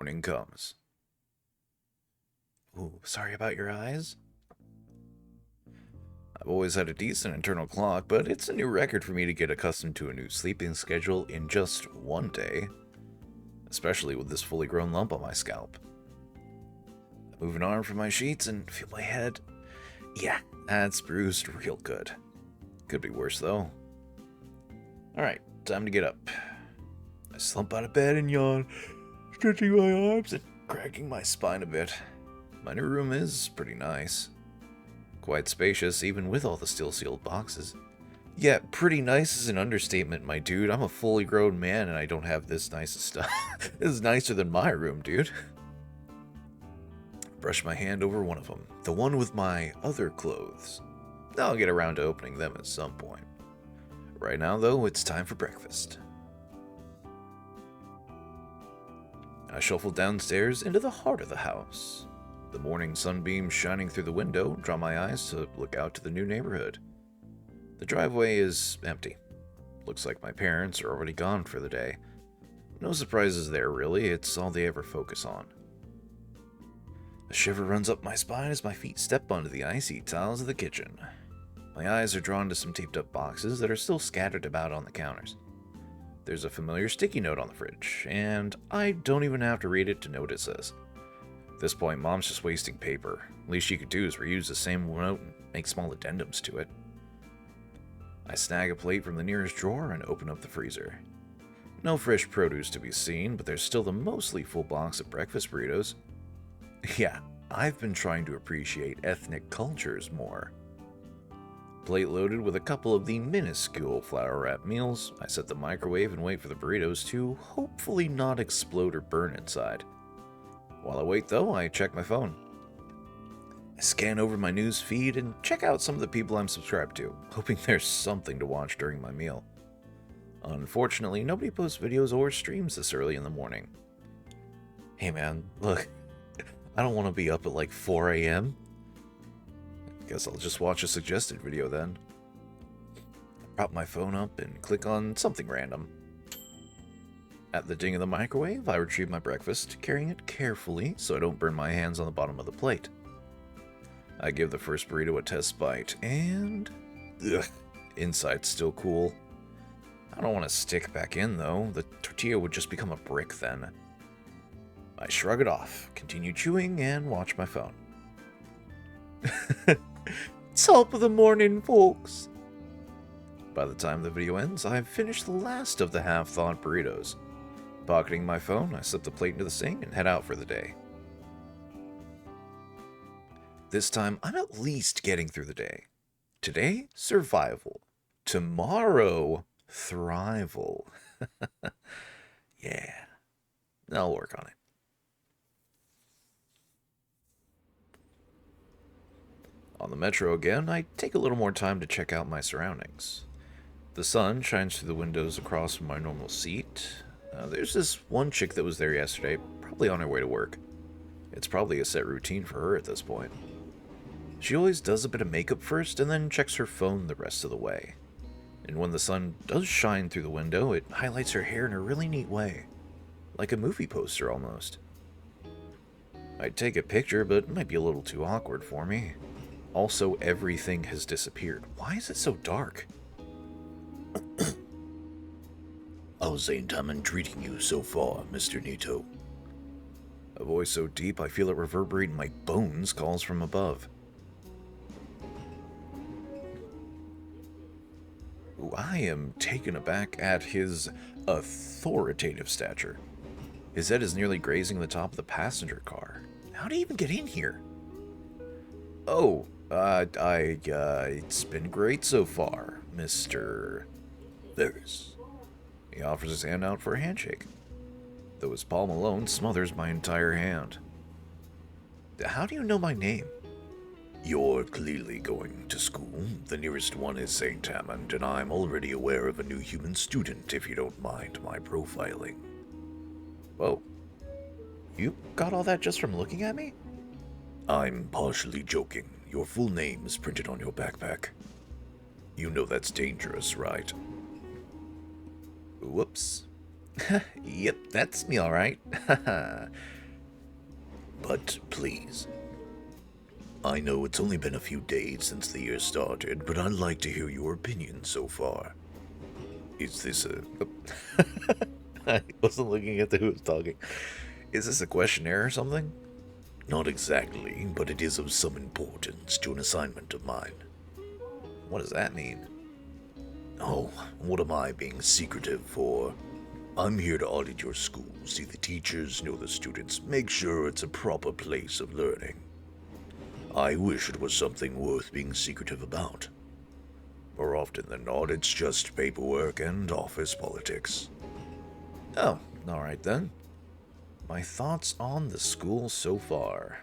Morning comes. Ooh, sorry about your eyes. I've always had a decent internal clock, but it's a new record for me to get accustomed to a new sleeping schedule in just one day, especially with this fully grown lump on my scalp. I move an arm from my sheets and feel my head. Yeah, that's bruised real good. Could be worse though. Alright, time to get up. I slump out of bed and yawn, stretching my arms and cracking my spine a bit. My new room is pretty nice. Quite spacious, even with all the steel-sealed boxes. Yeah, pretty nice is an understatement, my dude. I'm a fully grown man and I don't have this nice stuff. This is nicer than my room, dude. Brush my hand over one of them, the one with my other clothes. I'll get around to opening them at some point. Right now, though, it's time for breakfast. I shuffle downstairs into the heart of the house. The morning sunbeams shining through the window draw my eyes to look out to the new neighborhood. The driveway is empty. Looks like my parents are already gone for the day. No surprises there, really. It's all they ever focus on. A shiver runs up my spine as my feet step onto the icy tiles of the kitchen. My eyes are drawn to some taped-up boxes that are still scattered about on the counters. There's a familiar sticky note on the fridge, and I don't even have to read it to know what it says. At this point, Mom's just wasting paper. Least she could do is reuse the same note and make small addendums to it. I snag a plate from the nearest drawer and open up the freezer. No fresh produce to be seen, but there's still the mostly full box of breakfast burritos. Yeah, I've been trying to appreciate ethnic cultures more. Plate loaded with a couple of the minuscule flour-wrapped meals, I set the microwave and wait for the burritos to hopefully not explode or burn inside. While I wait, though, I check my phone. I scan over my news feed and check out some of the people I'm subscribed to, hoping there's something to watch during my meal. Unfortunately, nobody posts videos or streams this early in the morning. Hey man, look, I don't want to be up at like 4 a.m. Guess I'll just watch a suggested video then. I prop my phone up and click on something random. At the ding of the microwave, I retrieve my breakfast, carrying it carefully so I don't burn my hands on the bottom of the plate. I give the first burrito a test bite, and... ugh, inside's still cool. I don't want to stick back in, though. The tortilla would just become a brick then. I shrug it off, continue chewing, and watch my phone. Top of the morning, folks! By the time the video ends, I've finished the last of the half-thawed burritos. Pocketing my phone, I slip the plate into the sink and head out for the day. This time, I'm at least getting through the day. Today, survival. Tomorrow, thrival. Yeah, I'll work on it. On the metro again, I take a little more time to check out my surroundings. The sun shines through the windows across from my normal seat. There's this one chick that was there yesterday, probably on her way to work. It's probably a set routine for her at this point. She always does a bit of makeup first and then checks her phone the rest of the way. And when the sun does shine through the window, it highlights her hair in a really neat way. Like a movie poster almost. I'd take a picture, but it might be a little too awkward for me. Also, everything has disappeared. Why is it so dark? How's St. Taman treating you so far, Mr. Nito? A voice so deep I feel it reverberate in my bones calls from above. Ooh, I am taken aback at his authoritative stature. His head is nearly grazing the top of the passenger car. How did he even get in here? Oh, it's been great so far, Mr. There's. He offers his hand out for a handshake, though his palm alone smothers my entire hand. How do you know my name? You're clearly going to school. The nearest one is St. Hammond, and I'm already aware of a new human student, if you don't mind my profiling. Whoa. You got all that just from looking at me? I'm partially joking. Your full name is printed on your backpack. You know that's dangerous, right? Whoops. Yep, that's me alright. But please, I know it's only been a few days since the year started, but I'd like to hear your opinion so far. Is this a. I wasn't looking at who was talking. Is this a questionnaire or something? Not exactly, but it is of some importance to an assignment of mine. What does that mean? Oh, what am I being secretive for? I'm here to audit your school, see the teachers, know the students, make sure it's a proper place of learning. I wish it was something worth being secretive about. More often than not, it's just paperwork and office politics. Oh, alright then. My thoughts on the school so far.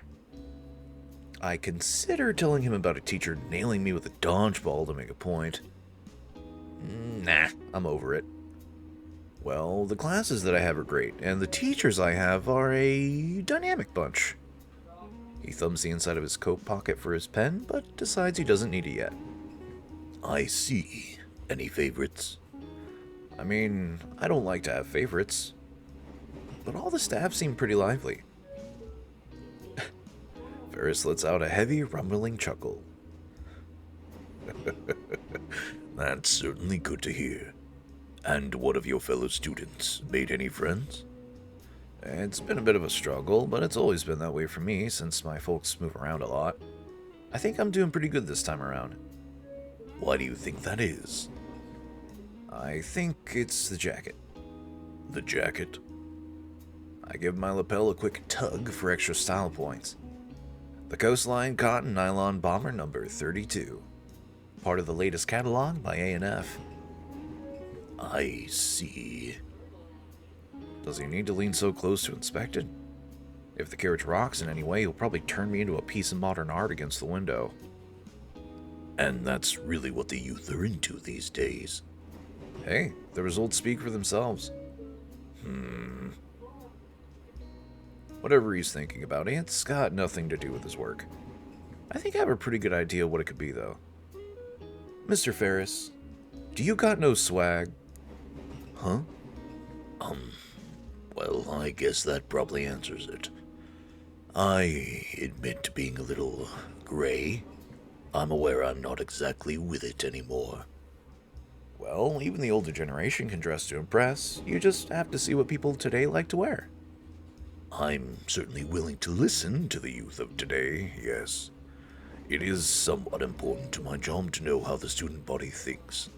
I considered telling him about a teacher nailing me with a dodgeball to make a point. Nah, I'm over it. Well, the classes that I have are great, and the teachers I have are a dynamic bunch. He thumbs the inside of his coat pocket for his pen, but decides he doesn't need it yet. I see. Any favorites? I mean, I don't like to have favorites, but all the staff seem pretty lively. Ferris lets out a heavy, rumbling chuckle. That's certainly good to hear. And what of your fellow students? Made any friends? It's been a bit of a struggle, but it's always been that way for me since my folks move around a lot. I think I'm doing pretty good this time around. Why do you think that is? I think it's the jacket. The jacket? I give my lapel a quick tug for extra style points. The Coastline Cotton Nylon Bomber number 32. Part of the latest catalog by A&F. I see. Does he need to lean so close to inspect it? If the carriage rocks in any way, he'll probably turn me into a piece of modern art against the window. And that's really what the youth are into these days. Hey, the results speak for themselves. Whatever he's thinking about, it's got nothing to do with his work. I think I have a pretty good idea what it could be, though. Mr. Ferris, do you got no swag? Huh? Well, I guess that probably answers it. I admit to being a little gray. I'm aware I'm not exactly with it anymore. Well, even the older generation can dress to impress. You just have to see what people today like to wear. I'm certainly willing to listen to the youth of today, yes. It is somewhat important to my job to know how the student body thinks.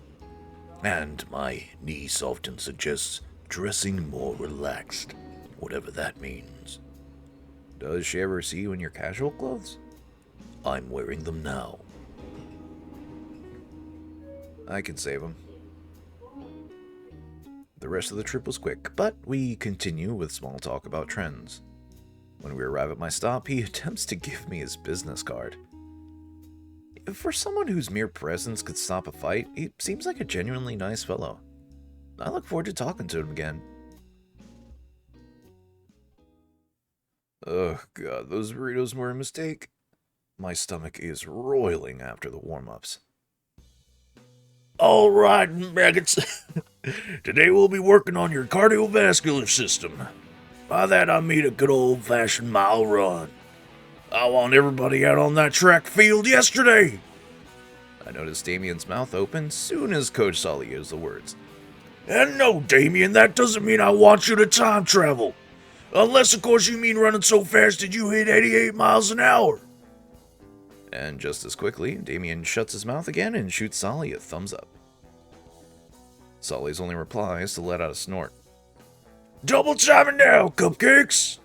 And my niece often suggests dressing more relaxed, whatever that means. Does she ever see you in your casual clothes? I'm wearing them now. I can save him. The rest of the trip was quick, but we continue with small talk about trends. When we arrive at my stop, he attempts to give me his business card. For someone whose mere presence could stop a fight, he seems like a genuinely nice fellow. I look forward to talking to him again. Oh god, those burritos were a mistake. My stomach is roiling after the warm-ups. All right, maggots. Today we'll be working on your cardiovascular system. By that I mean a good old-fashioned mile run. I want everybody out on that track field yesterday. I noticed Damien's mouth open soon as Coach Sully used the words. And no, Damien, that doesn't mean I want you to time travel. Unless, of course, you mean running so fast that you hit 88 miles an hour. And just as quickly, Damien shuts his mouth again and shoots Sully a thumbs up. Sully's only reply is to let out a snort. Double timing now, cupcakes!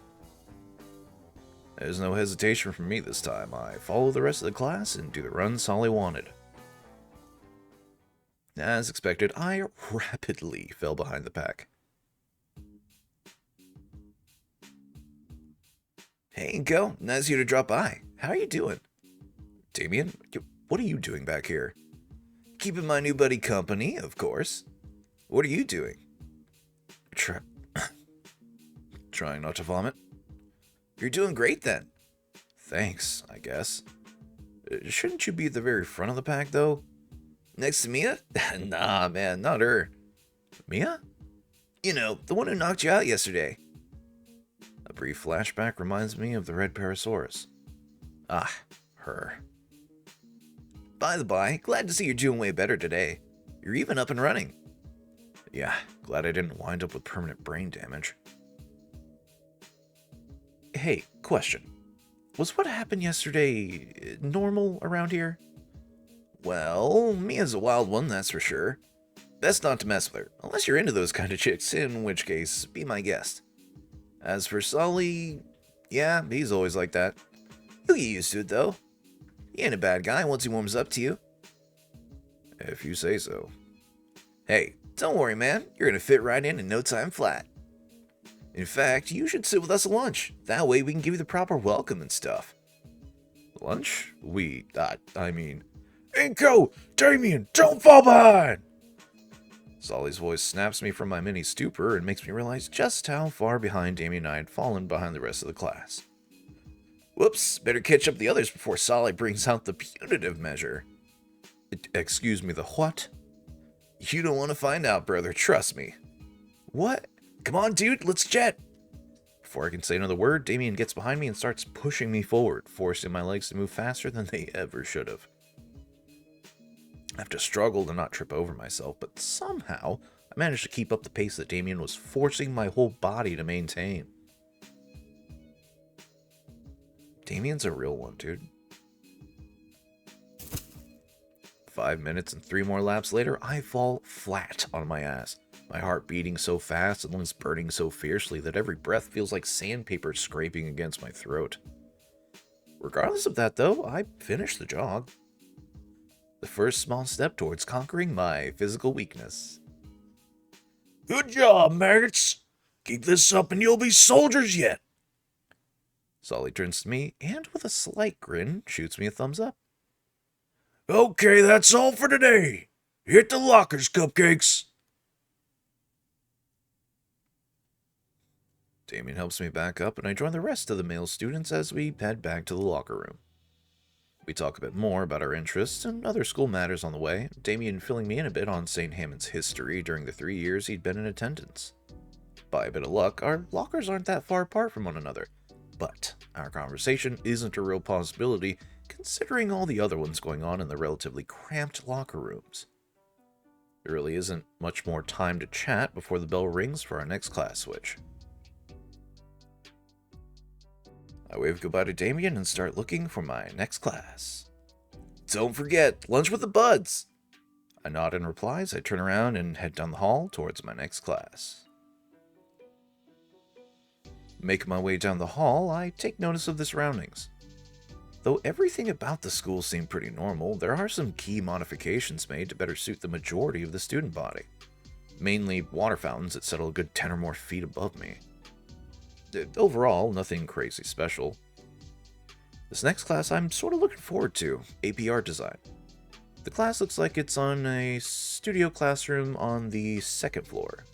There's no hesitation from me this time. I follow the rest of the class and do the run Sully wanted. As expected, I rapidly fell behind the pack. Hey, Go. Nice of you to drop by. How are you doing? Damien, what are you doing back here? Keeping my new buddy company, of course. What are you doing? Trying not to vomit. You're doing great then. Thanks, I guess. Shouldn't you be at the very front of the pack, though? Next to Mia? Nah, man, not her. Mia? You know, the one who knocked you out yesterday. A brief flashback reminds me of the red Parasaurus. Ah, her. By the by, glad to see you're doing way better today. You're even up and running. Yeah, glad I didn't wind up with permanent brain damage. Hey, question. Was what happened yesterday normal around here? Well, Mia's a wild one, that's for sure. Best not to mess with her, unless you're into those kind of chicks, in which case, be my guest. As for Sully, yeah, he's always like that. You'll get used to it, though. He ain't a bad guy once he warms up to you. If you say so. Hey, don't worry, man. You're gonna fit right in no time flat. In fact, you should sit with us at lunch. That way we can give you the proper welcome and stuff. Lunch? I mean... Inko! Damien, don't fall behind! Solly's voice snaps me from my mini stupor and makes me realize just how far behind Damien and I had fallen behind the rest of the class. Whoops, better catch up the others before Solly brings out the punitive measure. Excuse me, the what? You don't want to find out, brother, trust me. What? Come on, dude, let's jet! Before I can say another word, Damien gets behind me and starts pushing me forward, forcing my legs to move faster than they ever should have. I have to struggle to not trip over myself, but somehow I managed to keep up the pace that Damien was forcing my whole body to maintain. Damien's a real one, dude. 5 minutes and 3 more laps later, I fall flat on my ass. My heart beating so fast and lungs burning so fiercely that every breath feels like sandpaper scraping against my throat. Regardless of that, though, I finished the jog. The first small step towards conquering my physical weakness. Good job, mates. Keep this up and you'll be soldiers yet. Solly turns to me and, with a slight grin, shoots me a thumbs up. Okay, that's all for today. Hit the lockers, cupcakes. Damien helps me back up, and I join the rest of the male students as we head back to the locker room. We talk a bit more about our interests and other school matters on the way, Damien filling me in a bit on St. Hammond's history during the 3 years he'd been in attendance. By a bit of luck, our lockers aren't that far apart from one another, but our conversation isn't a real possibility considering all the other ones going on in the relatively cramped locker rooms. There really isn't much more time to chat before the bell rings for our next class switch. I wave goodbye to Damien and start looking for my next class. Don't forget, lunch with the buds! I nod in reply as I turn around and head down the hall towards my next class. Making my way down the hall, I take notice of the surroundings. Though everything about the school seemed pretty normal, there are some key modifications made to better suit the majority of the student body. Mainly water fountains that settle a good 10 or more feet above me. Overall, nothing crazy special. This next class I'm sort of looking forward to, AP Art Design. The class looks like it's on a studio classroom on the 2nd floor.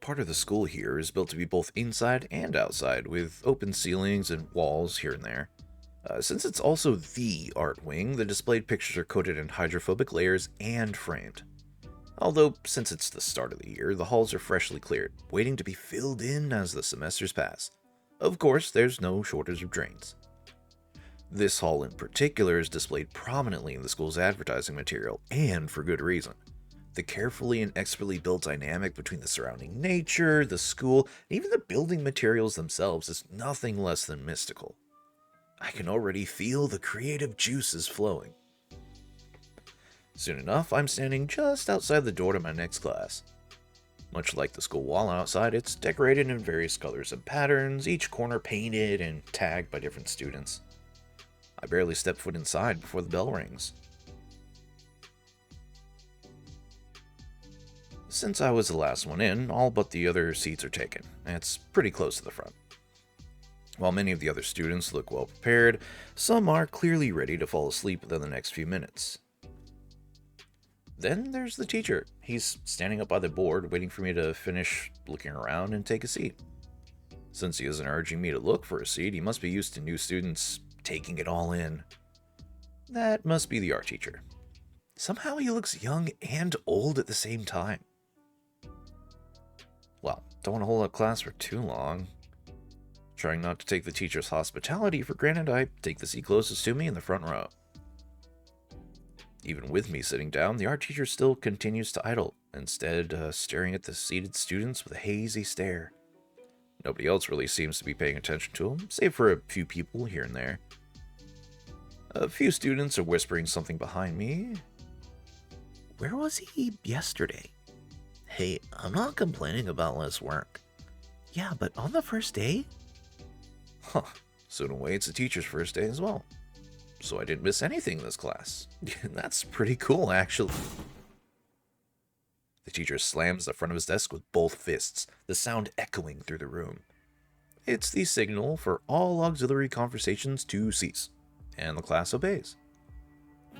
Part of the school here is built to be both inside and outside, with open ceilings and walls here and there. Since it's also the art wing, the displayed pictures are coated in hydrophobic layers and framed. Although, since it's the start of the year, the halls are freshly cleared, waiting to be filled in as the semesters pass. Of course, there's no shortage of drains. This hall in particular is displayed prominently in the school's advertising material, and for good reason. The carefully and expertly built dynamic between the surrounding nature, the school, and even the building materials themselves is nothing less than mystical. I can already feel the creative juices flowing. Soon enough, I'm standing just outside the door to my next class. Much like the school wall outside, it's decorated in various colors and patterns, each corner painted and tagged by different students. I barely step foot inside before the bell rings. Since I was the last one in, all but the other seats are taken. It's pretty close to the front. While many of the other students look well prepared, some are clearly ready to fall asleep within the next few minutes. Then there's the teacher. He's standing up by the board, waiting for me to finish looking around and take a seat. Since he isn't urging me to look for a seat, he must be used to new students taking it all in. That must be the art teacher. Somehow he looks young and old at the same time. Well, don't want to hold up class for too long. Trying not to take the teacher's hospitality for granted, I take the seat closest to me in the front row. Even with me sitting down, the art teacher still continues to idle, instead staring at the seated students with a hazy stare. Nobody else really seems to be paying attention to him, save for a few people here and there. A few students are whispering something behind me. Where was he yesterday? Hey, I'm not complaining about less work. Yeah, but on the first day? Huh, so in a way it's the teacher's first day as well. So I didn't miss anything in this class. That's pretty cool, actually. The teacher slams the front of his desk with both fists, the sound echoing through the room. It's the signal for all auxiliary conversations to cease, and the class obeys.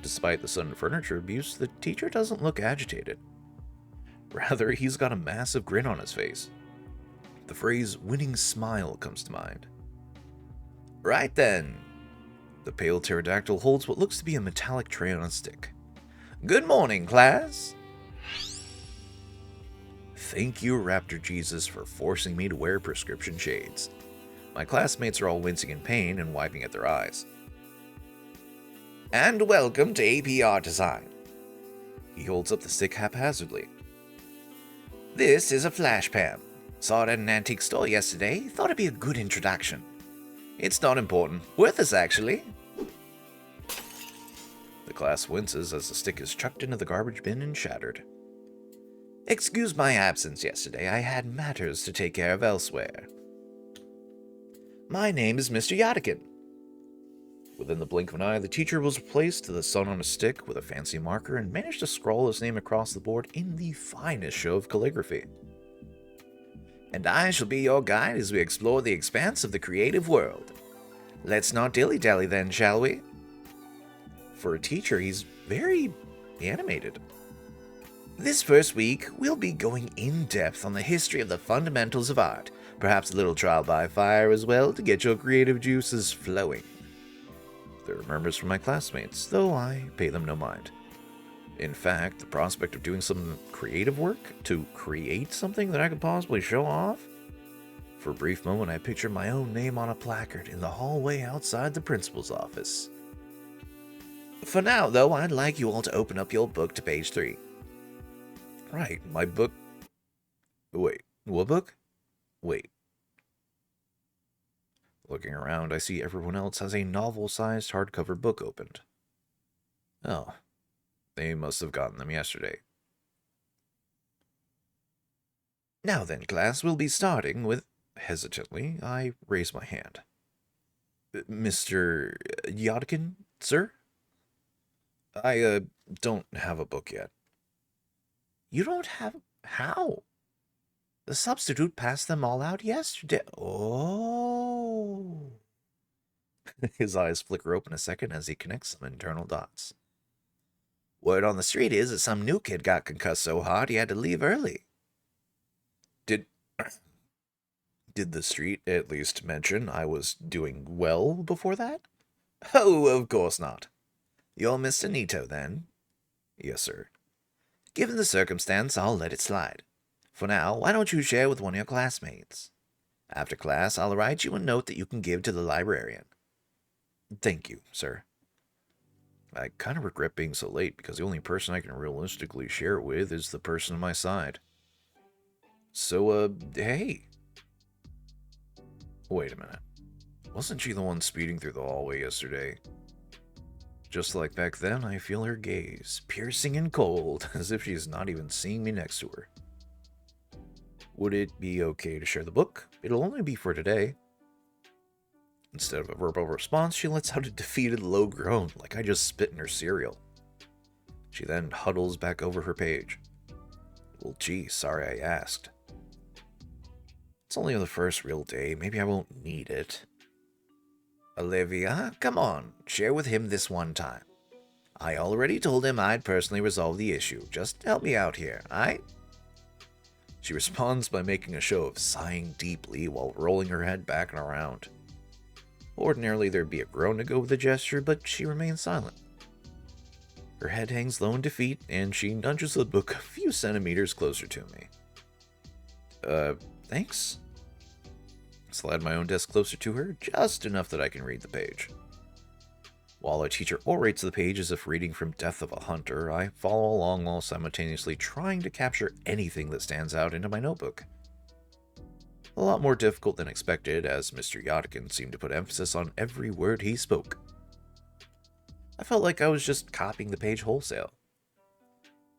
Despite the sudden furniture abuse, the teacher doesn't look agitated. Rather, he's got a massive grin on his face. The phrase winning smile comes to mind. Right then. The pale pterodactyl holds what looks to be a metallic tray on a stick. Good morning, class. Thank you, Raptor Jesus, for forcing me to wear prescription shades. My classmates are all wincing in pain and wiping at their eyes. And welcome to AP Art Design. He holds up the stick haphazardly. This is a flash pan. Saw it at an antique store yesterday. Thought it'd be a good introduction. It's not important. Worthless, actually. The class winces as the stick is chucked into the garbage bin and shattered. Excuse my absence yesterday. I had matters to take care of elsewhere. My name is Mr. Yadikin. Within the blink of an eye, the teacher was replaced to the sun on a stick with a fancy marker and managed to scrawl his name across the board in the finest show of calligraphy. And I shall be your guide as we explore the expanse of the creative world. Let's not dilly-dally then, shall we? For a teacher, he's very animated. This first week, we'll be going in-depth on the history of the fundamentals of art, perhaps a little trial by fire as well to get your creative juices flowing. There are murmurs from my classmates, though I pay them no mind. In fact, the prospect of doing some creative work to create something that I could possibly show off? For a brief moment, I pictured my own name on a placard in the hallway outside the principal's office. For now, though, I'd like you all to open up your book to page 3. Right, my book... Wait, what book? Wait. Looking around, I see everyone else has a novel-sized hardcover book opened. Oh, they must have gotten them yesterday. Now then, class, we'll be starting with... Hesitantly, I raise my hand. Mr. Yodkin, sir? I, don't have a book yet. You don't have... How? The substitute passed them all out yesterday. Oh. His eyes flicker open a second as he connects some internal dots. Word on the street is that some new kid got concussed so hard he had to leave early. Did the street at least mention I was doing well before that? Oh, of course not. You're Mr. Nito, then? Yes, sir. Given the circumstance, I'll let it slide. For now, why don't you share with one of your classmates? After class, I'll write you a note that you can give to the librarian. Thank you, sir. I kind of regret being so late because the only person I can realistically share it with is the person on my side. So, hey. Wait a minute. Wasn't she the one speeding through the hallway yesterday? Just like back then, I feel her gaze, piercing and cold, as if she's not even seeing me next to her. Would it be okay to share the book? It'll only be for today. Instead of a verbal response, she lets out a defeated low groan, like I just spit in her cereal. She then huddles back over her page. Well, gee, sorry I asked. It's only the first real day, maybe I won't need it. Olivia, come on, share with him this one time. I already told him I'd personally resolve the issue. Just help me out here, aight? She responds by making a show of sighing deeply while rolling her head back and around. Ordinarily, there'd be a groan to go with the gesture, but she remains silent. Her head hangs low in defeat, and she nudges the book a few centimeters closer to me. Thanks? Slide my own desk closer to her, just enough that I can read the page. While our teacher orates the page as if reading from Death of a Hunter, I follow along while simultaneously trying to capture anything that stands out into my notebook. A lot more difficult than expected, as Mr. Yotkin seemed to put emphasis on every word he spoke. I felt like I was just copying the page wholesale.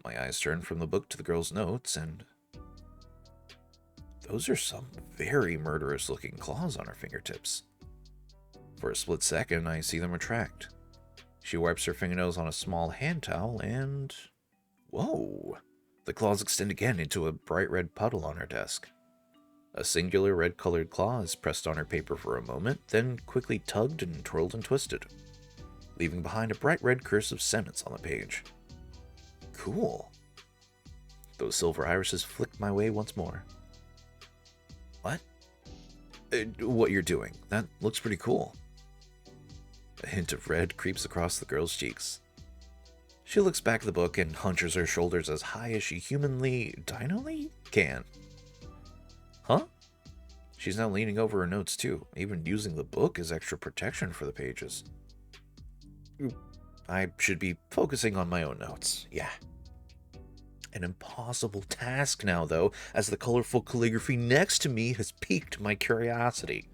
My eyes turned from the book to the girl's notes, and those are some very murderous-looking claws on her fingertips. For a split second, I see them retract. She wipes her fingernails on a small hand towel, and whoa! The claws extend again into a bright red puddle on her desk. A singular red-colored claw is pressed on her paper for a moment, then quickly tugged and twirled and twisted, leaving behind a bright red cursive sentence on the page. Cool. Those silver irises flicked my way once more. What? What you're doing. That looks pretty cool. A hint of red creeps across the girl's cheeks. She looks back at the book and hunches her shoulders as high as she dinally can. Huh? She's now leaning over her notes too, even using the book as extra protection for the pages. I should be focusing on my own notes, yeah. An impossible task now, though, as the colorful calligraphy next to me has piqued my curiosity.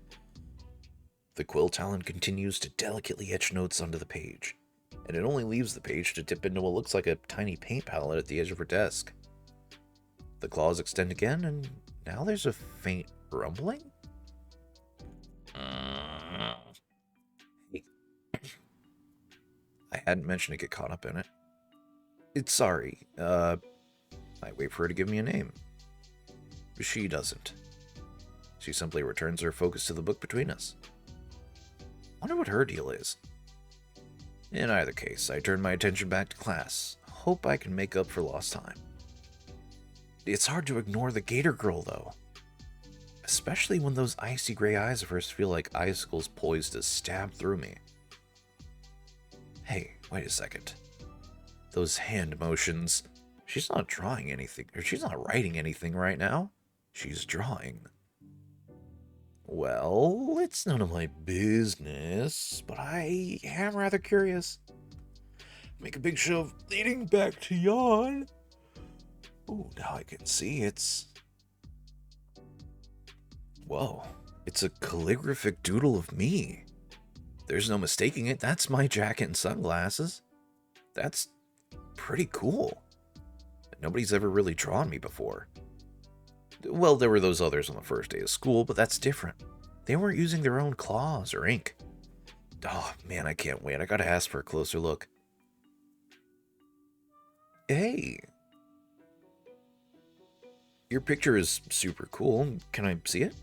The quill talon continues to delicately etch notes onto the page, and it only leaves the page to dip into what looks like a tiny paint palette at the edge of her desk. The claws extend again, and now there's a faint rumbling? Hey. I hadn't mentioned to get caught up in it. It's sorry, I wait for her to give me a name. She doesn't. She simply returns her focus to the book between us. Wonder what her deal is. In either case, I turn my attention back to class. Hope I can make up for lost time. It's hard to ignore the Gator Girl, though. Especially when those icy gray eyes of hers feel like icicles poised to stab through me. Hey, wait a second. Those hand motions. She's not drawing anything, or she's not writing anything right now. She's drawing. Well, it's none of my business, but I am rather curious. Make a big show of leading back to yawn. Ooh, now I can see it's... Whoa, it's a calligraphic doodle of me. There's no mistaking it, that's my jacket and sunglasses. That's pretty cool. Nobody's ever really drawn me before. Well, there were those others on the first day of school, but that's different. They weren't using their own claws or ink. Oh, man, I can't wait. I gotta ask for a closer look. Hey. Your picture is super cool. Can I see it?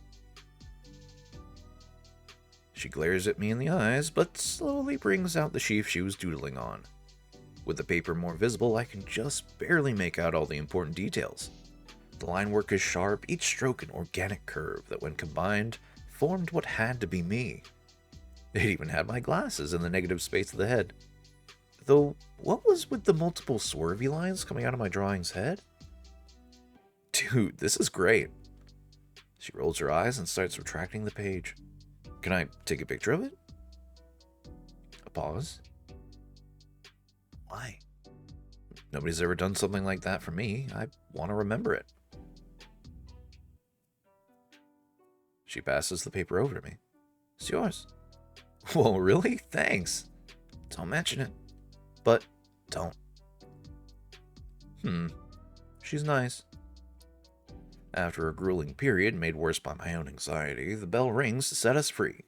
She glares at me in the eyes, but slowly brings out the sheaf she was doodling on. With the paper more visible, I can just barely make out all the important details. The line work is sharp, each stroke an organic curve that, when combined, formed what had to be me. It even had my glasses in the negative space of the head. Though, what was with the multiple swervy lines coming out of my drawing's head? Dude, this is great. She rolls her eyes and starts retracting the page. Can I take a picture of it? A pause. Why? Nobody's ever done something like that for me. I want to remember it. She passes the paper over to me. It's yours. Whoa, really? Thanks. Don't mention it. But don't. She's nice. After a grueling period made worse by my own anxiety, the bell rings to set us free.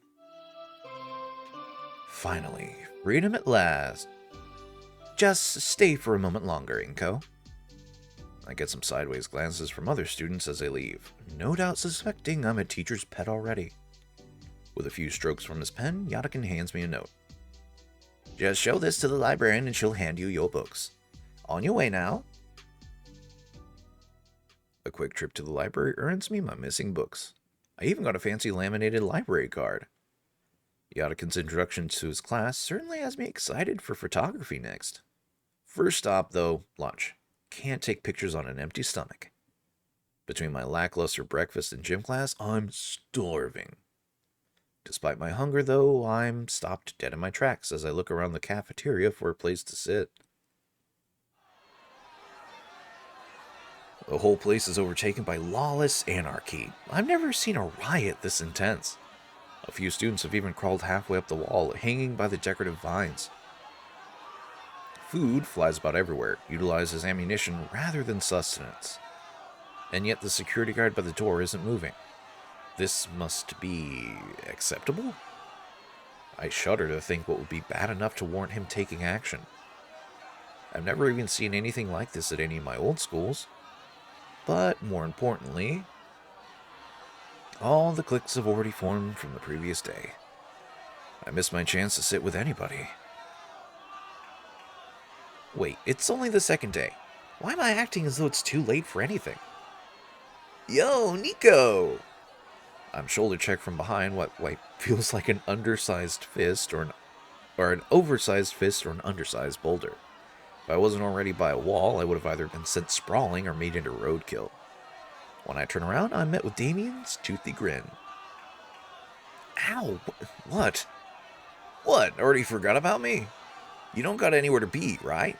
Finally, freedom at last. Just stay for a moment longer, Inko. I get some sideways glances from other students as they leave, no doubt suspecting I'm a teacher's pet already. With a few strokes from his pen, Yatakin hands me a note. Just show this to the librarian and she'll hand you your books. On your way now. A quick trip to the library earns me my missing books. I even got a fancy laminated library card. Yatakin's introduction to his class certainly has me excited for photography next. First stop, though, lunch. Can't take pictures on an empty stomach. Between my lackluster breakfast and gym class, I'm starving. Despite my hunger, though, I'm stopped dead in my tracks as I look around the cafeteria for a place to sit. The whole place is overtaken by lawless anarchy. I've never seen a riot this intense. A few students have even crawled halfway up the wall, hanging by the decorative vines. Food flies about everywhere, utilized as ammunition rather than sustenance. And yet the security guard by the door isn't moving. This must be acceptable? I shudder to think what would be bad enough to warrant him taking action. I've never even seen anything like this at any of my old schools. But more importantly, all the cliques have already formed from the previous day. I missed my chance to sit with anybody. Wait, it's only the second day. Why am I acting as though it's too late for anything? Yo, Nico! I'm shoulder checked from behind what feels like an undersized fist or an oversized fist or an undersized boulder. If I wasn't already by a wall, I would have either been sent sprawling or made into roadkill. When I turn around, I'm met with Damien's toothy grin. Ow! What? What? Already forgot about me? You don't got anywhere to be, right?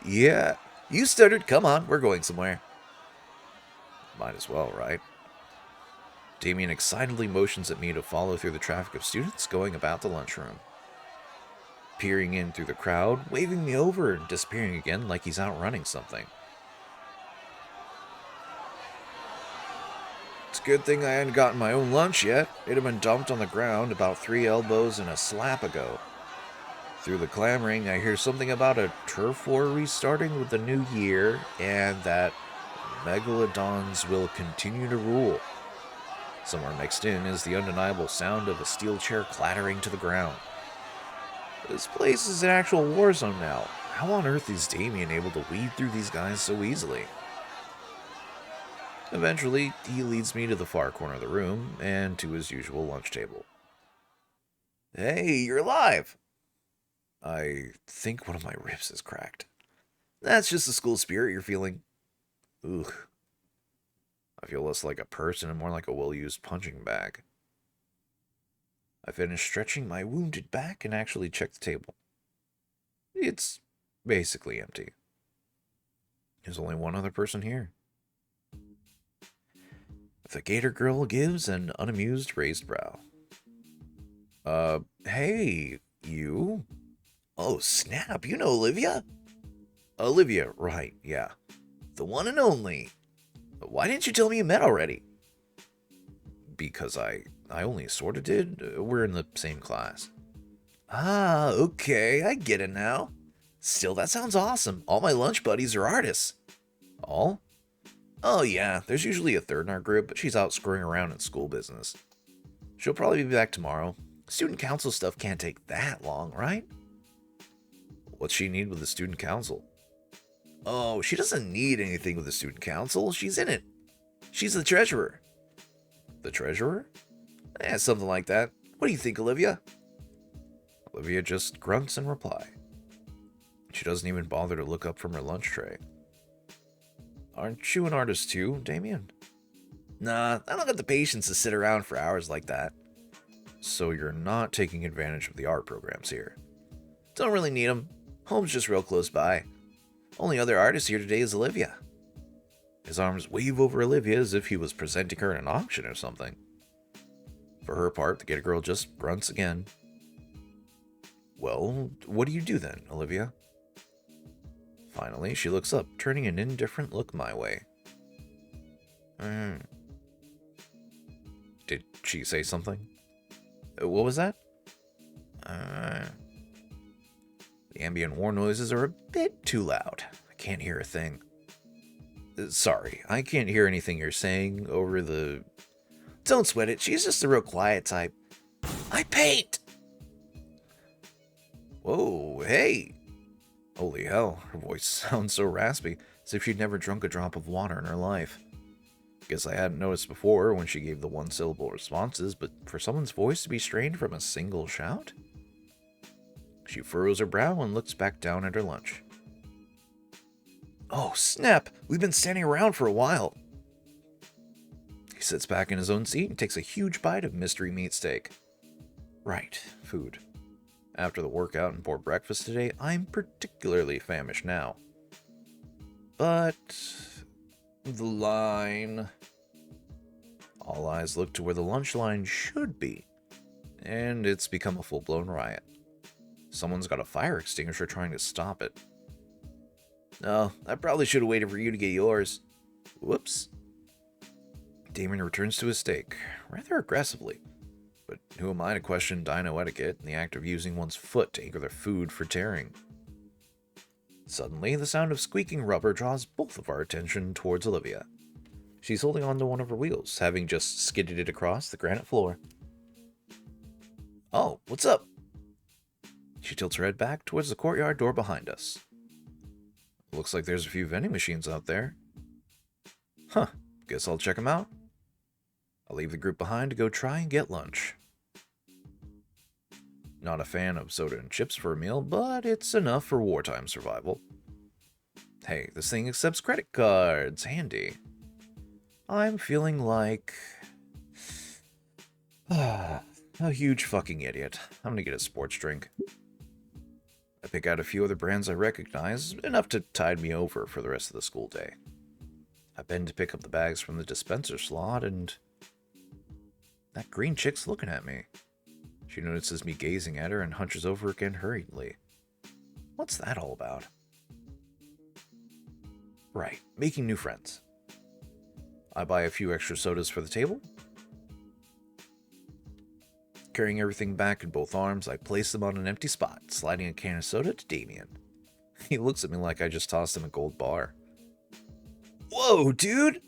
Yeah. You stuttered. Come on, we're going somewhere. Might as well, right? Damien excitedly motions at me to follow through the traffic of students going about the lunchroom. Peering in through the crowd, waving me over and disappearing again like he's outrunning something. It's a good thing I hadn't gotten my own lunch yet. It'd have been dumped on the ground about 3 elbows and a slap ago. Through the clamoring, I hear something about a turf war restarting with the new year, and that megalodons will continue to rule. Somewhere mixed in is the undeniable sound of a steel chair clattering to the ground. This place is an actual war zone now. How on earth is Damien able to weed through these guys so easily? Eventually, he leads me to the far corner of the room and to his usual lunch table. Hey, you're alive! I think one of my ribs is cracked. That's just the school spirit you're feeling. Ugh. I feel less like a person and more like a well-used punching bag. I finish stretching my wounded back and actually check the table. It's basically empty. There's only one other person here. The Gator girl gives an unamused raised brow. Hey, you? Oh, snap, you know Olivia? Olivia, right, yeah. The one and only. Why didn't you tell me you met already? Because I only sort of did. We're in the same class. Ah, okay, I get it now. Still, that sounds awesome. All my lunch buddies are artists. All? Oh yeah, there's usually a third in our group, but she's out screwing around in school business. She'll probably be back tomorrow. Student council stuff can't take that long, right? What's she need with the student council? Oh, she doesn't need anything with the student council. She's in it. She's the treasurer. The treasurer? Yeah, something like that. What do you think, Olivia? Olivia just grunts in reply. She doesn't even bother to look up from her lunch tray. Aren't you an artist too, Damien? Nah, I don't got the patience to sit around for hours like that. So you're not taking advantage of the art programs here? Don't really need them. Home's just real close by. Only other artist here today is Olivia. His arms wave over Olivia as if he was presenting her in an auction or something. For her part, the Gator girl just grunts again. Well, what do you do then, Olivia? Finally, she looks up, turning an indifferent look my way. Did she say something? What was that? The ambient war noises are a bit too loud. I can't hear a thing. Sorry, I can't hear anything you're saying over the... Don't sweat it, she's just a real quiet type. I paint! Whoa, hey! Holy hell, her voice sounds so raspy, as if she'd never drunk a drop of water in her life. Guess I hadn't noticed before when she gave the one-syllable responses, but for someone's voice to be strained from a single shout? She furrows her brow and looks back down at her lunch. Oh, snap! We've been standing around for a while. He sits back in his own seat and takes a huge bite of mystery meat steak. Right, food. After the workout and poor breakfast today, I'm particularly famished now. But the line... All eyes look to where the lunch line should be, and it's become a full-blown riot. Someone's got a fire extinguisher trying to stop it. Oh, I probably should have waited for you to get yours. Whoops. Damien returns to his steak, rather aggressively. But who am I to question dino etiquette in the act of using one's foot to anchor their food for tearing? Suddenly, the sound of squeaking rubber draws both of our attention towards Olivia. She's holding onto one of her wheels, having just skidded it across the granite floor. Oh, what's up? She tilts her head back towards the courtyard door behind us. Looks like there's a few vending machines out there. Huh, guess I'll check them out. I'll leave the group behind to go try and get lunch. Not a fan of soda and chips for a meal, but it's enough for wartime survival. Hey, this thing accepts credit cards. Handy. I'm feeling like... a huge fucking idiot. I'm gonna get a sports drink. I pick out a few other brands I recognize, enough to tide me over for the rest of the school day. I bend to pick up the bags from the dispenser slot, and... that green chick's looking at me. She notices me gazing at her and hunches over again hurriedly. What's that all about? Right, making new friends. I buy a few extra sodas for the table. Carrying everything back in both arms, I place them on an empty spot, sliding a can of soda to Damien. He looks at me like I just tossed him a gold bar. Whoa, dude!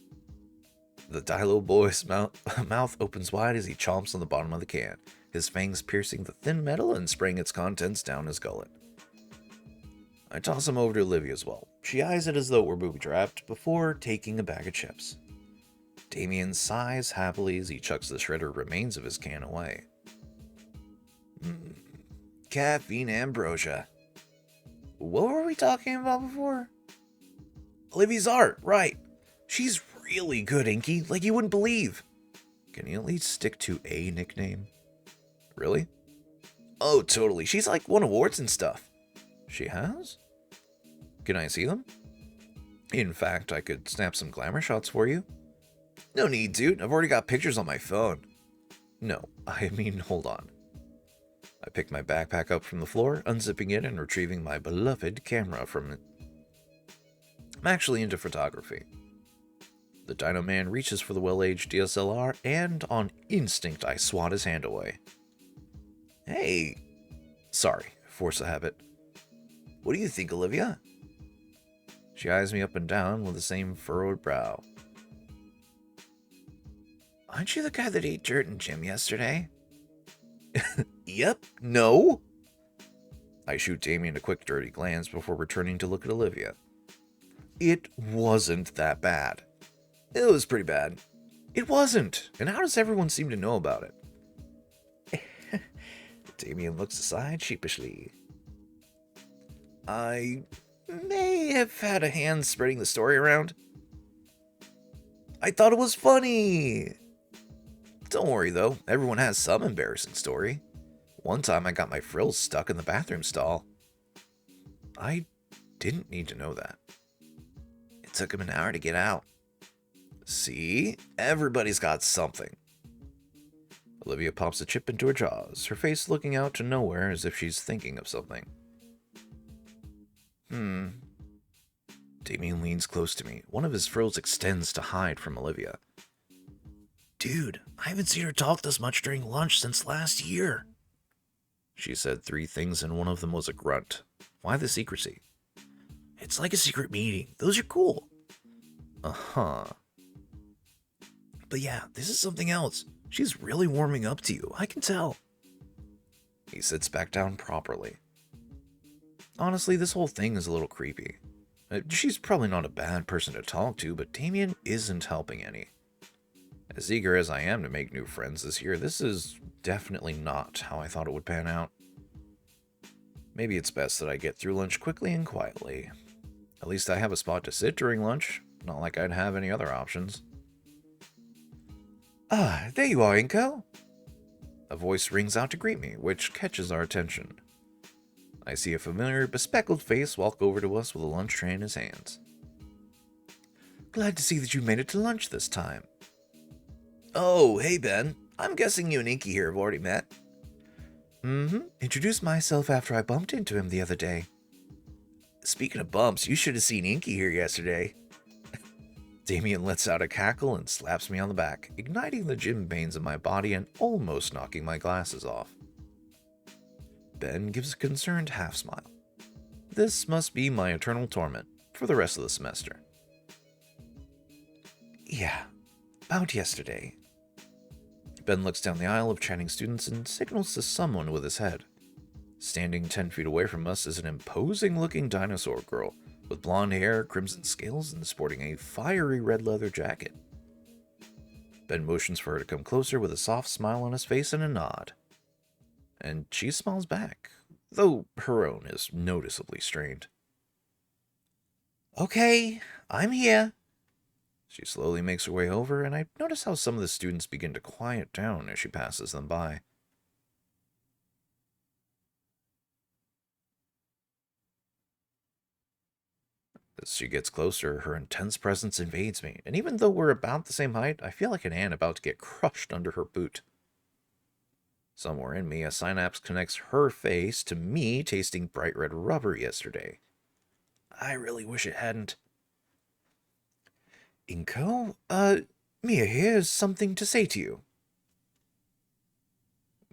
The Dilo boy's mouth opens wide as he chomps on the bottom of the can, his fangs piercing the thin metal and spraying its contents down his gullet. I toss him over to Olivia as well. She eyes it as though it were booby-trapped before taking a bag of chips. Damien sighs happily as he chucks the shredder remains of his can away. Caffeine ambrosia. What were we talking about before? Olivia's art, right. She's really good, Inky, like you wouldn't believe. Can you at least stick to a nickname? Really? Oh, totally. She's like won awards and stuff. She has? Can I see them? In fact, I could snap some glamour shots for you. No need, dude. I've already got pictures on my phone. No, I mean, hold on. I pick my backpack up from the floor, unzipping it and retrieving my beloved camera from it. I'm actually into photography. The Dino Man reaches for the well-aged DSLR, and on instinct I swat his hand away. Hey! Sorry, force of habit. What do you think, Olivia? She eyes me up and down with the same furrowed brow. Aren't you the guy that ate dirt in gym yesterday? Yep, no. I shoot Damien a quick dirty glance before returning to look at Olivia. It wasn't that bad. It was pretty bad. It wasn't. And how does everyone seem to know about it? Damien looks aside sheepishly. I may have had a hand spreading the story around. I thought it was funny. Don't worry, though. Everyone has some embarrassing story. One time I got my frills stuck in the bathroom stall. I didn't need to know that. It took him an hour to get out. See? Everybody's got something. Olivia pops a chip into her jaws, her face looking out to nowhere as if she's thinking of something. Damien leans close to me. One of his frills extends to hide from Olivia. Dude, I haven't seen her talk this much during lunch since last year. She said 3 things and one of them was a grunt. Why the secrecy? It's like a secret meeting. Those are cool. Uh-huh. But yeah, this is something else. She's really warming up to you. I can tell. He sits back down properly. Honestly, this whole thing is a little creepy. She's probably not a bad person to talk to, but Damien isn't helping any. As eager as I am to make new friends this year, this is definitely not how I thought it would pan out. Maybe it's best that I get through lunch quickly and quietly. At least I have a spot to sit during lunch, not like I'd have any other options. Ah, there you are, Inko. A voice rings out to greet me, which catches our attention. I see a familiar, bespectacled face walk over to us with a lunch tray in his hands. Glad to see that you made it to lunch this time. Oh, hey Ben. I'm guessing you and Inky here have already met. Introduced myself after I bumped into him the other day. Speaking of bumps, you should have seen Inky here yesterday. Damien lets out a cackle and slaps me on the back, igniting the gym veins in my body and almost knocking my glasses off. Ben gives a concerned half smile. This must be my eternal torment for the rest of the semester. Yeah, about yesterday. Ben looks down the aisle of chatting students and signals to someone with his head. Standing 10 feet away from us is an imposing-looking dinosaur girl with blonde hair, crimson scales, and sporting a fiery red leather jacket. Ben motions for her to come closer with a soft smile on his face and a nod. And she smiles back, though her own is noticeably strained. Okay, I'm here. She slowly makes her way over, and I notice how some of the students begin to quiet down as she passes them by. As she gets closer, her intense presence invades me, and even though we're about the same height, I feel like an ant about to get crushed under her boot. Somewhere in me, a synapse connects her face to me tasting bright red rubber yesterday. I really wish it hadn't. Inko, Mia here has something to say to you.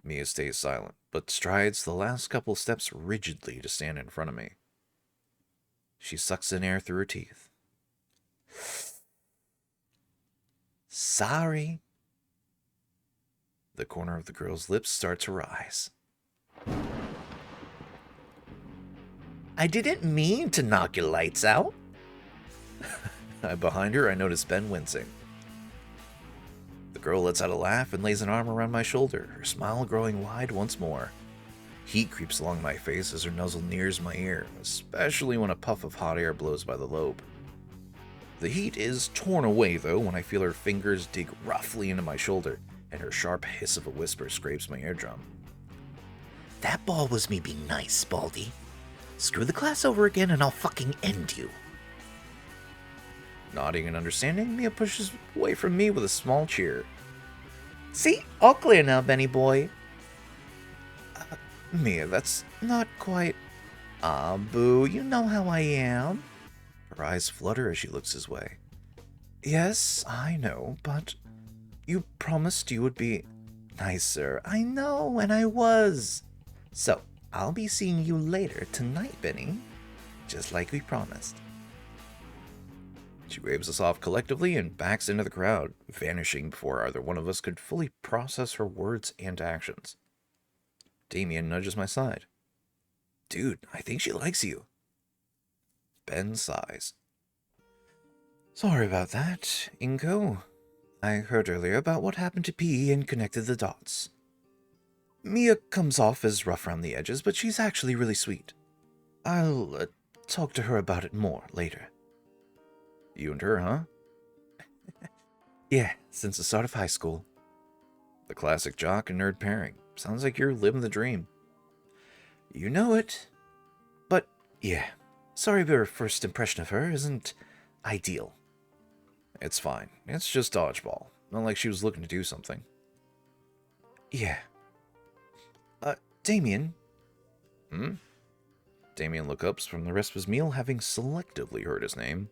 Mia stays silent, but strides the last couple steps rigidly to stand in front of me. She sucks in air through her teeth. Sorry. The corner of the girl's lips start to rise. I didn't mean to knock your lights out. Behind her, I notice Ben wincing. The girl lets out a laugh and lays an arm around my shoulder, her smile growing wide once more. Heat creeps along my face as her nuzzle nears my ear, especially when a puff of hot air blows by the lobe. The heat is torn away, though, when I feel her fingers dig roughly into my shoulder, and her sharp hiss of a whisper scrapes my eardrum. That ball was me being nice, Baldy. Screw the class over again and I'll fucking end you. Nodding and understanding, Mia pushes away from me with a small cheer. See, all clear now, Benny boy. Mia, that's not quite... Ah, boo, you know how I am. Her eyes flutter as she looks his way. Yes, I know, but you promised you would be nicer. I know, and I was. So, I'll be seeing you later tonight, Benny. Just like we promised. She waves us off collectively and backs into the crowd, vanishing before either one of us could fully process her words and actions. Damien nudges my side. Dude, I think she likes you. Ben sighs. Sorry about that, Inko. I heard earlier about what happened to P and connected the dots. Mia comes off as rough around the edges, but she's actually really sweet. I'll talk to her about it more later. You and her, huh? Yeah, since the start of high school. The classic jock and nerd pairing. Sounds like you're living the dream. You know it. But, yeah, sorry our first impression of her isn't ideal. It's fine. It's just dodgeball. Not like she was looking to do something. Yeah. Damien? Damien looks up from the rest of his meal, having selectively heard his name.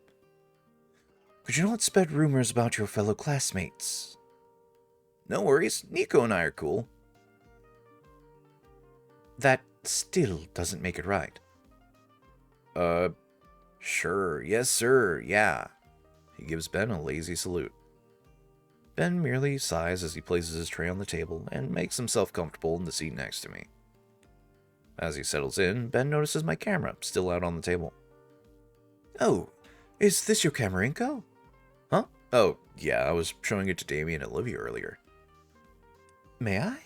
Could you not spread rumors about your fellow classmates? No worries. Nico and I are cool. That still doesn't make it right. Sure. Yes, sir. Yeah. He gives Ben a lazy salute. Ben merely sighs as he places his tray on the table and makes himself comfortable in the seat next to me. As he settles in, Ben notices my camera still out on the table. Oh, is this your camera, Inko? Huh? Oh, yeah, I was showing it to Damien and Olivia earlier. May I?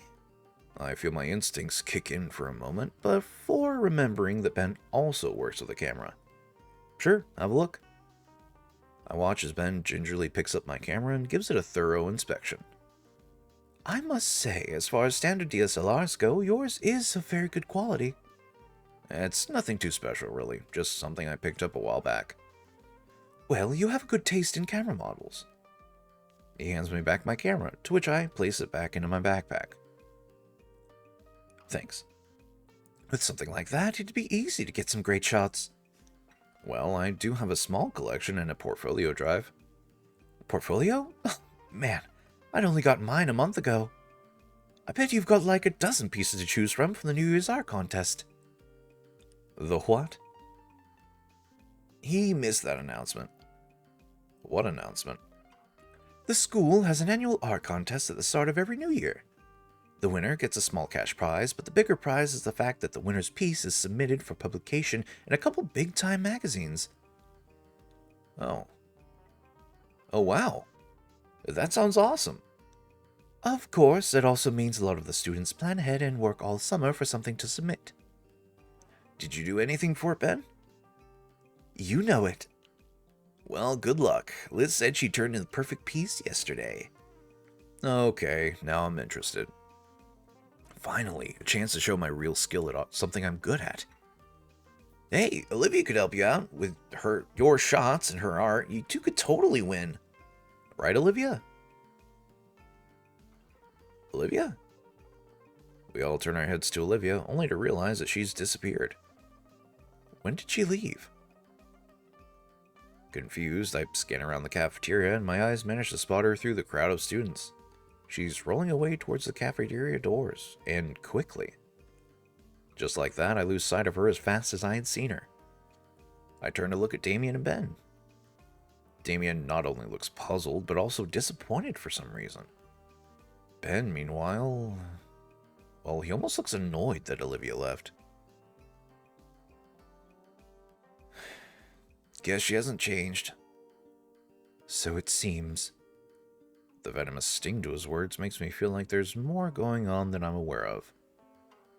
I feel my instincts kick in for a moment before remembering that Ben also works with the camera. Sure, have a look. I watch as Ben gingerly picks up my camera and gives it a thorough inspection. I must say, as far as standard DSLRs go, yours is of very good quality. It's nothing too special, really, just something I picked up a while back. Well, you have good taste in camera models. He hands me back my camera, to which I place it back into my backpack. Thanks. With something like that, it'd be easy to get some great shots. Well, I do have a small collection and a portfolio drive. Portfolio? Oh, man, I'd only got mine a month ago. I bet you've got like a dozen pieces to choose from the New Year's art contest. The what? He missed that announcement. What announcement? The school has an annual art contest at the start of every new year. The winner gets a small cash prize, but the bigger prize is the fact that the winner's piece is submitted for publication in a couple big-time magazines. Oh. Oh, wow. That sounds awesome. Of course, it also means a lot of the students plan ahead and work all summer for something to submit. Did you do anything for it, Ben? You know it. Well, good luck. Liz said she turned in the perfect piece yesterday. Okay, now I'm interested. Finally, a chance to show my real skill at something I'm good at. Hey, Olivia could help you out with your shots and her art. You two could totally win. Right, Olivia? Olivia? We all turn our heads to Olivia, only to realize that she's disappeared. When did she leave? Confused, I scan around the cafeteria, and my eyes manage to spot her through the crowd of students. She's rolling away towards the cafeteria doors, and quickly. Just like that, I lose sight of her as fast as I had seen her. I turn to look at Damien and Ben. Damien not only looks puzzled, but also disappointed for some reason. Ben, meanwhile... well, he almost looks annoyed that Olivia left. Guess she hasn't changed. So it seems. The venomous sting to his words makes me feel like there's more going on than I'm aware of.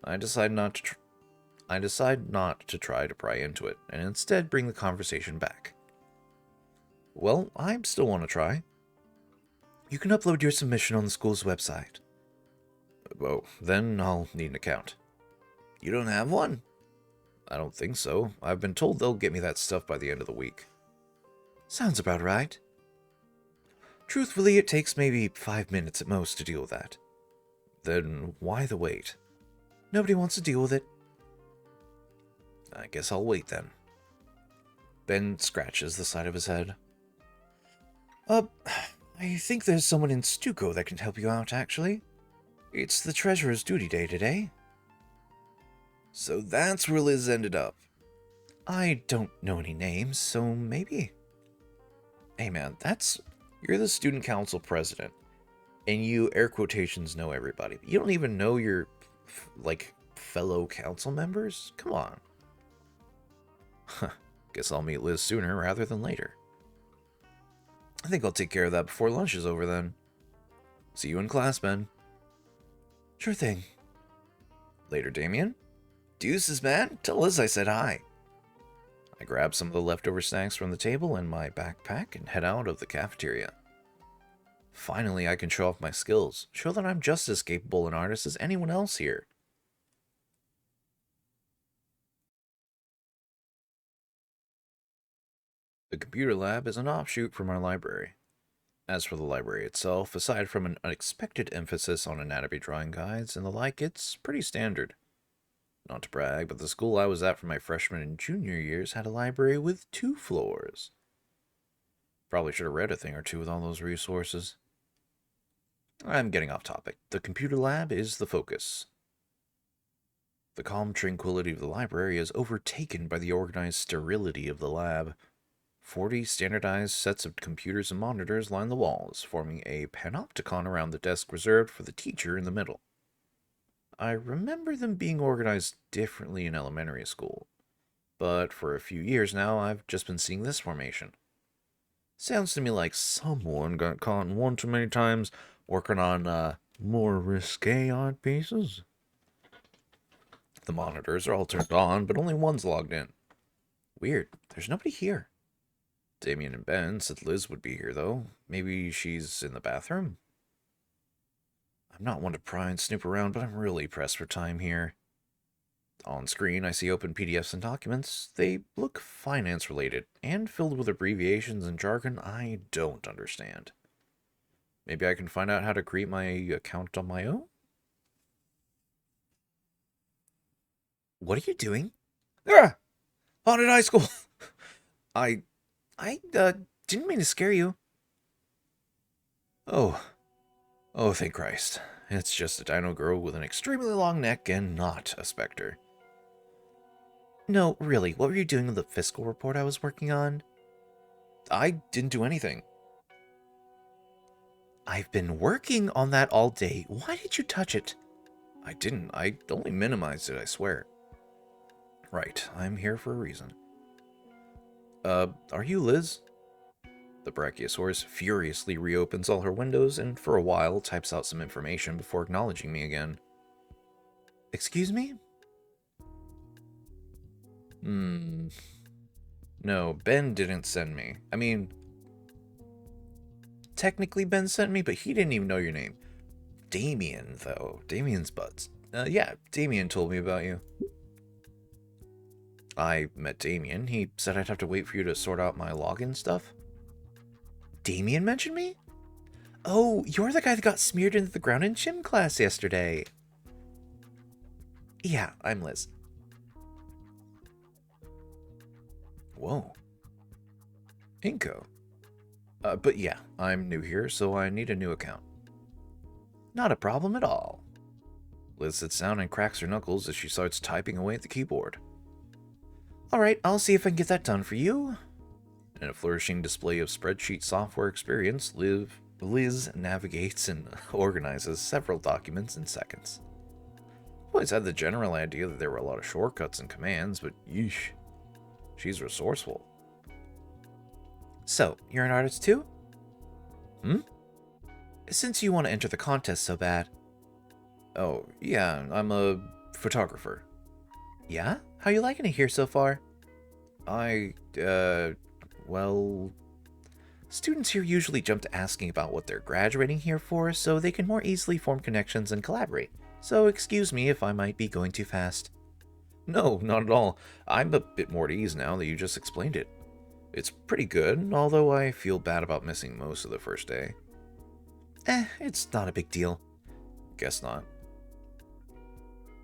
I decide not to try to pry into it, and instead bring the conversation back. Well, I still want to try. You can upload your submission on the school's website. Oh, then I'll need an account. You don't have one? I don't think so. I've been told they'll get me that stuff by the end of the week. Sounds about right. Truthfully, it takes maybe 5 minutes at most to deal with that. Then why the wait? Nobody wants to deal with it. I guess I'll wait then. Ben scratches the side of his head. I think there's someone in Stuco that can help you out, actually. It's the treasurer's duty day today. So that's where Liz ended up. I don't know any names, so maybe. Hey man, you're the student council president, and you, air quotations, know everybody. You don't even know your, fellow council members? Come on. Guess I'll meet Liz sooner rather than later. I think I'll take care of that before lunch is over then. See you in class, Ben. Sure thing. Later, Damien. Deuces, man. Tell Liz I said hi. I grab some of the leftover snacks from the table in my backpack and head out of the cafeteria. Finally, I can show off my skills, show that I'm just as capable an artist as anyone else here. The computer lab is an offshoot from our library. As for the library itself, aside from an unexpected emphasis on anatomy drawing guides and the like, it's pretty standard. Not to brag, but the school I was at for my freshman and junior years had a library with 2 floors. Probably should have read a thing or two with all those resources. I'm getting off topic. The computer lab is the focus. The calm tranquility of the library is overtaken by the organized sterility of the lab. 40 standardized sets of computers and monitors line the walls, forming a panopticon around the desk reserved for the teacher in the middle. I remember them being organized differently in elementary school, but for a few years now I've just been seeing this formation. Sounds to me like someone got caught one too many times working on more risque art pieces. The monitors are all turned on, but only one's logged in. Weird, there's nobody here. Damien and Ben said Liz would be here, though. Maybe she's in the bathroom? I'm not one to pry and snoop around, but I'm really pressed for time here. On screen, I see open PDFs and documents. They look finance-related, and filled with abbreviations and jargon I don't understand. Maybe I can find out how to create my account on my own? What are you doing? Ah! Haunted high school! I didn't mean to scare you. Oh, thank Christ. It's just a dino girl with an extremely long neck and not a specter. No, really, what were you doing with the fiscal report I was working on? I didn't do anything. I've been working on that all day. Why did you touch it? I didn't. I only minimized it, I swear. Right, I'm here for a reason. Are you Liz? The Brachiosaurus furiously reopens all her windows and for a while types out some information before acknowledging me again. Excuse me? No, Ben didn't send me. I mean, technically Ben sent me, but he didn't even know your name. Damien, though. Damien's butts. Yeah, Damien told me about you. I met Damien. He said I'd have to wait for you to sort out my login stuff. Damien mentioned me? Oh, you're the guy that got smeared into the ground in gym class yesterday. Yeah, I'm Liz. Whoa. Inko. But yeah, I'm new here, so I need a new account. Not a problem at all. Liz sits down and cracks her knuckles as she starts typing away at the keyboard. Alright, I'll see if I can get that done for you. In a flourishing display of spreadsheet software experience, Liz navigates and organizes several documents in seconds. I've always had the general idea that there were a lot of shortcuts and commands, but yeesh, she's resourceful. So, you're an artist too? Since you want to enter the contest so bad. Oh, yeah, I'm a photographer. Yeah? How you liking it here so far? Well... Students here usually jump to asking about what they're graduating here for, so they can more easily form connections and collaborate. So excuse me if I might be going too fast. No, not at all. I'm a bit more at ease now that you just explained it. It's pretty good, although I feel bad about missing most of the first day. It's not a big deal. Guess not.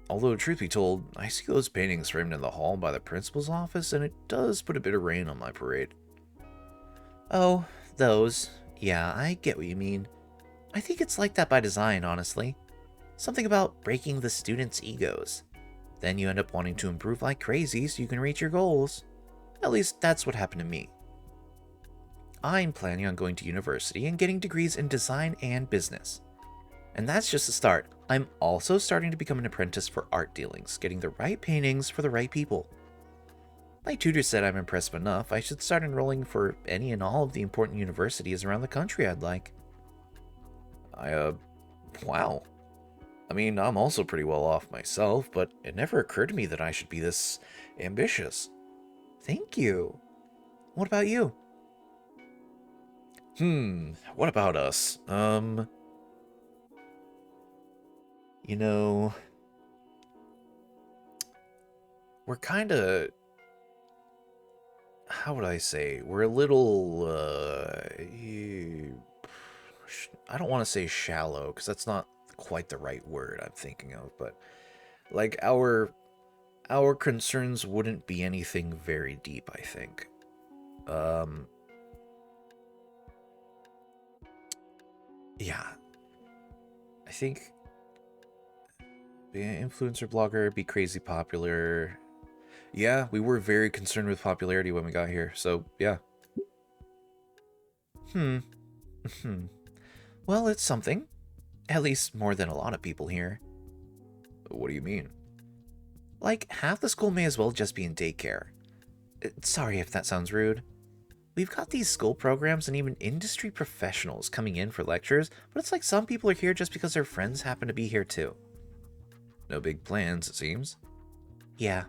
Although, truth be told, I see those paintings framed in the hall by the principal's office, and it does put a bit of rain on my parade. Oh, those. Yeah, I get what you mean. I think it's like that by design, honestly. Something about breaking the students' egos. Then you end up wanting to improve like crazy so you can reach your goals. At least that's what happened to me. I'm planning on going to university and getting degrees in design and business. And that's just the start. I'm also starting to become an apprentice for art dealings, getting the right paintings for the right people. My tutor said I'm impressive enough, I should start enrolling for any and all of the important universities around the country I'd like. Wow. I mean, I'm also pretty well off myself, but it never occurred to me that I should be this ambitious. Thank you. What about you? What about us? You know, we're kinda... How would I say? We're a little, I don't want to say shallow, because that's not quite the right word I'm thinking of, but, like, our concerns wouldn't be anything very deep, I think. Yeah. I think be an influencer blogger, be crazy popular. Yeah, we were very concerned with popularity when we got here, so yeah. Well, it's something. At least more than a lot of people here. What do you mean? Like, half the school may as well just be in daycare. Sorry if that sounds rude. We've got these school programs and even industry professionals coming in for lectures, but it's like some people are here just because their friends happen to be here too. No big plans, it seems. Yeah.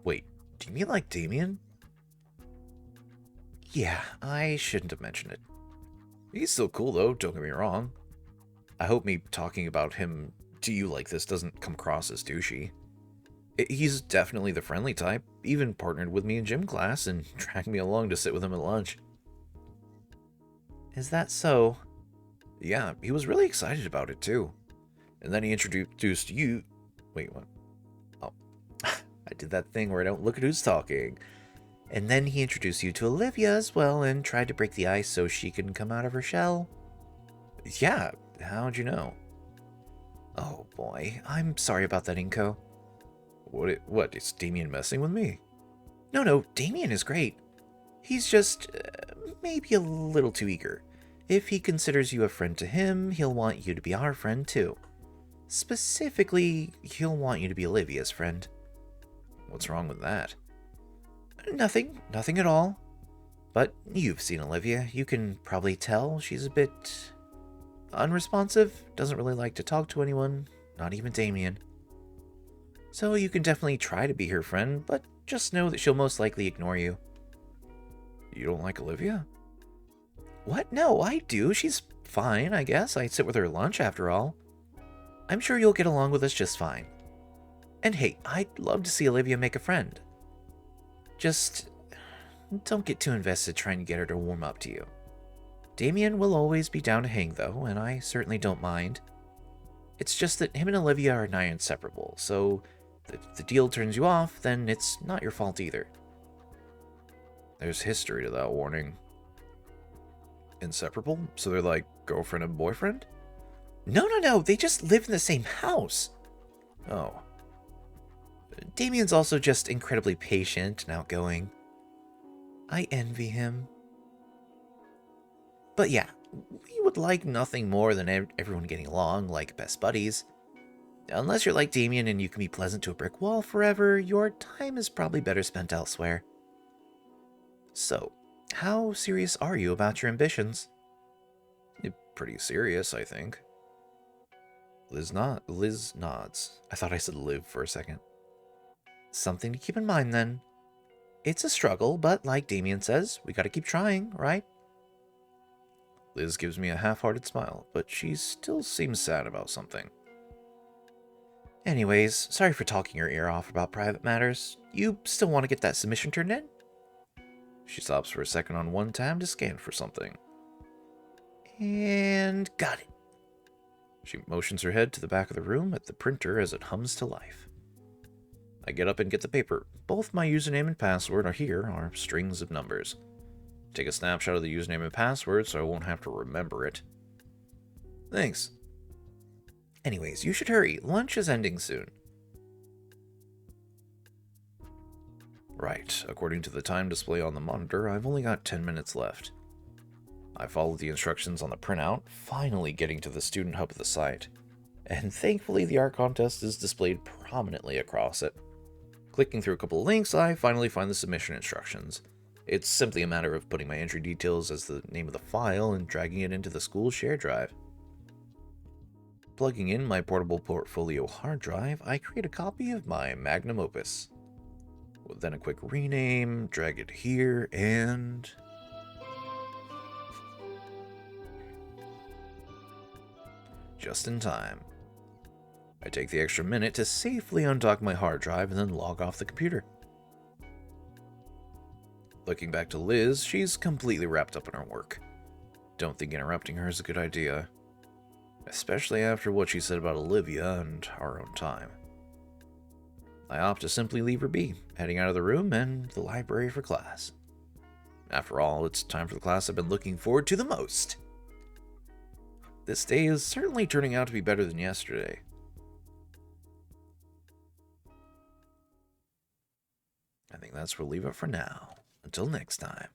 Wait, do you mean like Damien? Yeah, I shouldn't have mentioned it. He's still cool though, don't get me wrong. I hope me talking about him to you like this doesn't come across as douchey. He's definitely the friendly type, even partnered with me in gym class and dragged me along to sit with him at lunch. Is that so? Yeah, he was really excited about it too. And then he introduced you. Wait, what? Oh, I did that thing where I don't look at who's talking. And then he introduced you to Olivia as well and tried to break the ice so she can come out of her shell. Yeah, how'd you know? Oh boy, I'm sorry about that, Inko. What, is Damien messing with me? No, Damien is great. He's just maybe a little too eager. If he considers you a friend to him, he'll want you to be our friend too. Specifically, he'll want you to be Olivia's friend. What's wrong with that? Nothing at all. But you've seen Olivia. You can probably tell she's a bit unresponsive, doesn't really like to talk to anyone, not even Damien. So you can definitely try to be her friend, but just know that she'll most likely ignore you. You don't like Olivia? What? No, I do. She's fine, I guess. I sit with her at lunch after all. I'm sure you'll get along with us just fine. And hey, I'd love to see Olivia make a friend. Just don't get too invested trying to get her to warm up to you. Damien will always be down to hang, though, and I certainly don't mind. It's just that him and Olivia are nigh inseparable, so if the deal turns you off, then it's not your fault either. There's history to that warning. Inseparable? So they're like girlfriend and boyfriend? No, they just live in the same house. Oh. Damien's also just incredibly patient and outgoing. I envy him. But yeah, we would like nothing more than everyone getting along like best buddies. Unless you're like Damien and you can be pleasant to a brick wall forever, your time is probably better spent elsewhere. So, how serious are you about your ambitions? Pretty serious, I think. Liz nods. I thought I said live for a second. Something to keep in mind then. It's a struggle, but like Damien says, we gotta keep trying, right? Liz gives me a half-hearted smile, but she still seems sad about something. Anyways, sorry for talking your ear off about private matters. You still want to get that submission turned in? She stops for a second on one tab to scan for something. And got it. She motions her head to the back of the room at the printer as it hums to life. I get up and get the paper. Both my username and password are strings of numbers. Take a snapshot of the username and password so I won't have to remember it. Thanks. Anyways, you should hurry. Lunch is ending soon. Right, according to the time display on the monitor, I've only got 10 minutes left. I followed the instructions on the printout, finally getting to the student hub of the site. And thankfully the art contest is displayed prominently across it. Clicking through a couple of links, I finally find the submission instructions. It's simply a matter of putting my entry details as the name of the file and dragging it into the school's shared drive. Plugging in my portable portfolio hard drive, I create a copy of my magnum opus. With then a quick rename, drag it here, and... just in time. I take the extra minute to safely undock my hard drive and then log off the computer. Looking back to Liz, she's completely wrapped up in her work. Don't think interrupting her is a good idea. Especially after what she said about Olivia and our own time. I opt to simply leave her be, heading out of the room and the library for class. After all, it's time for the class I've been looking forward to the most. This day is certainly turning out to be better than yesterday. I think that's where we'll leave it for now. Until next time.